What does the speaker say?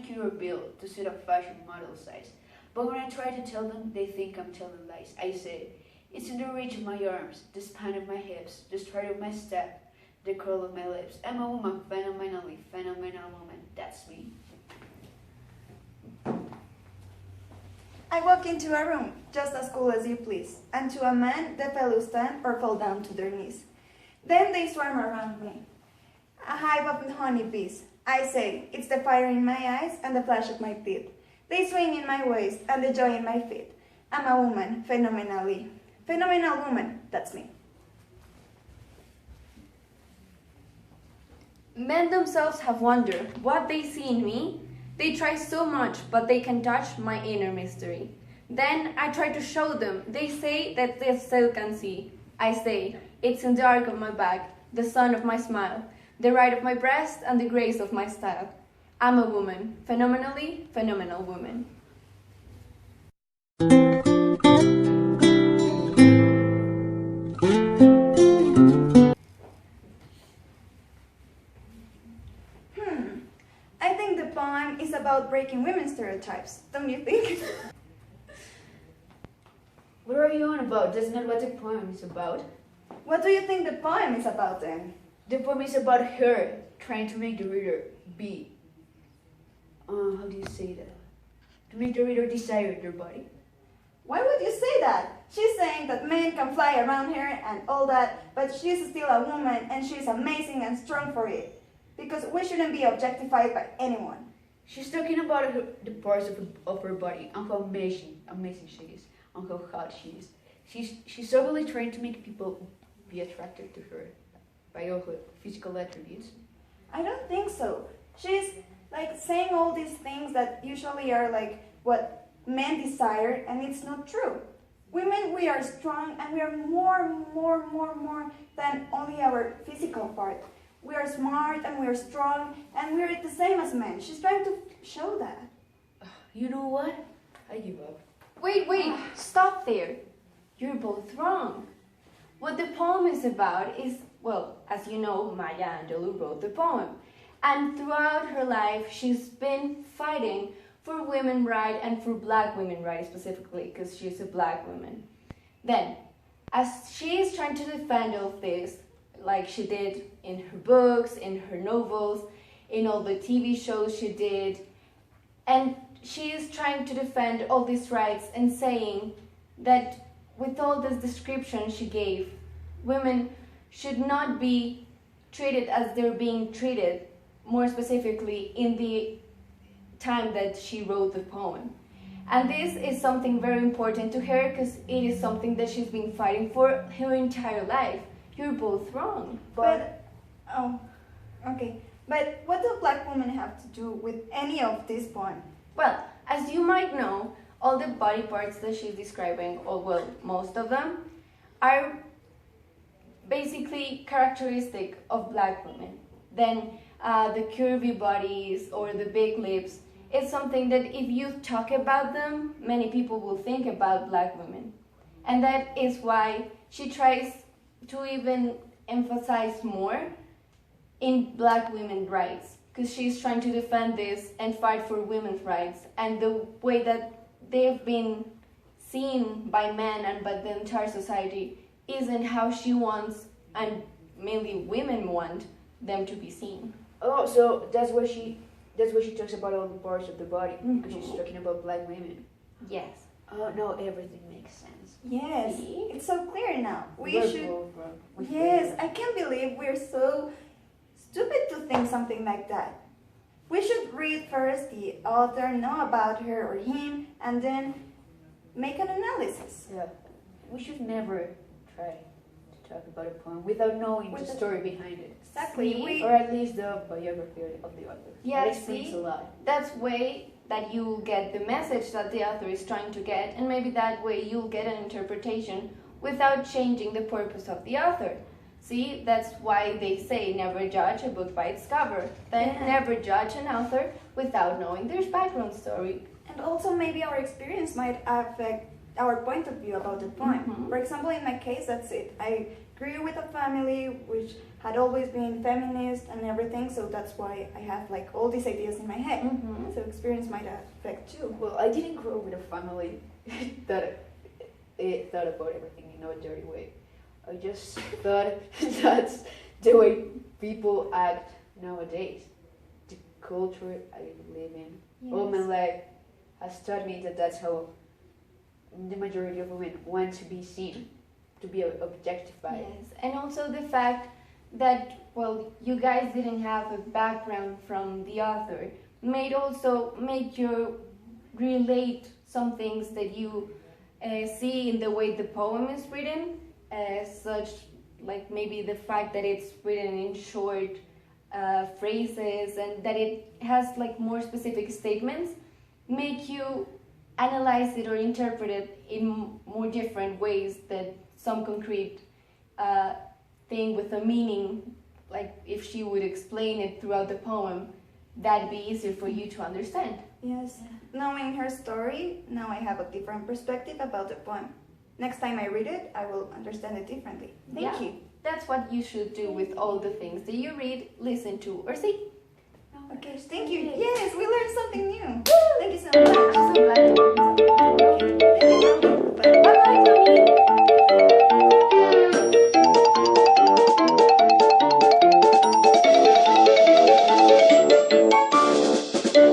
manicure bill to set up fashion model size. But when I try to tell them, they think I'm telling lies. I say, it's in the reach of my arms, the span of my hips, the stride of my step, the curl of my lips. I'm a woman, phenomenally phenomenal woman. That's me. I walk into a room, just as cool as you please, and to a man, the fellows stand or fall down to their knees. Then they swarm around me, a hive of honeybees. I say, it's the fire in my eyes and the flash of my teeth. They swing in my waist and the joy in my feet. I'm a woman, phenomenally. Phenomenal woman, that's me. Men themselves have wondered what they see in me. They try so much, but they can touch my inner mystery. Then I try to show them. They say that they still can see. I say, it's in the arc of my back, the sun of my smile, the right of my breast, and the grace of my style. I'm a woman, phenomenally phenomenal woman. I think the poem is about breaking women's stereotypes, don't you think? What are you on about? That's not what the poem is about. What do you think the poem is about then? The poem is about her trying to make the reader be. How do you say that? To make the reader desire their body. Why would you say that? She's saying that men can fly around her and all that, but she's still a woman and she's amazing and strong for it. Because we shouldn't be objectified by anyone. She's talking about the parts of her body and how amazing she is, and how hot she is. She's solely trying to make people be attracted to her by all her physical attributes. I don't think so. She's like saying all these things that usually are like what men desire, and it's not true. Women, we are strong and we are more than only our physical part. We are smart and we are strong and we're the same as men. She's trying to show that. You know what? I give up. Wait, stop there. You're both wrong. What the poem is about is, well, as you know, Maya Angelou wrote the poem. And throughout her life, she's been fighting for women's rights and for black women's rights specifically, because she's a black woman. Then, as she is trying to defend all of this, like she did in her books, in her novels, in all the TV shows she did, and she is trying to defend all these rights and saying that with all this description she gave, women should not be treated as they're being treated, more specifically in the time that she wrote the poem. And this is something very important to her because it is something that she's been fighting for her entire life. You're both wrong. But what do black women have to do with any of this poem? Well, as you might know, all the body parts that she's describing, or well, most of them, are basically characteristic of black women. Then the curvy bodies or the big lips, it's something that if you talk about them, many people will think about black women. And that is why she tries to even emphasize more in black women's rights, because she's trying to defend this and fight for women's rights, and the way that they've been seen by men and by the entire society isn't how she wants, and mainly women want, them to be seen. Oh, so that's why she talks about all the parts of the body, because she's talking about black women. Yes. Oh no, everything makes sense. Yes, See? it's so clear now. We Yes, I can't believe we're so stupid to think something like that. We should read first the author, know about her or him, and then make an analysis. Yeah, we should never try to talk about a poem without knowing the story behind it. Exactly. See? Or at least the biography of the author. Yeah, That explains see? a lot. That's way that you'll get the message that the author is trying to get, and maybe that way you'll get an interpretation without changing the purpose of the author. See, that's why they say never judge a book by its cover. Then never judge an author without knowing their background story. And also maybe our experience might affect our point of view about the poem. Mm-hmm. For example, in my case, that's it. I grew with a family which had always been feminist and everything, so that's why I have like all these ideas in my head. So experience might affect too. Well, I didn't grow up with a family that thought about everything in a dirty way. I just thought that's the way people act nowadays. The culture I live in all my life has taught me that that's how the majority of women want to be seen, to be objectified. Yes, and also the fact that, well, you guys didn't have a background from the author may also make you relate some things that you see in the way the poem is written, such like maybe the fact that it's written in short phrases and that it has like more specific statements, make you analyze it or interpret it in more different ways than some concrete thing with a meaning. Like if she would explain it throughout the poem, that'd be easier for you to understand. Yes. Knowing her story, now I have a different perspective about the poem. Next time I read it, I will understand it differently. Thank you. That's what you should do with all the things that you read, listen to, or see. Okay, thank you. Yes, we learned something new. Thank you so much. I'm so glad to learn something.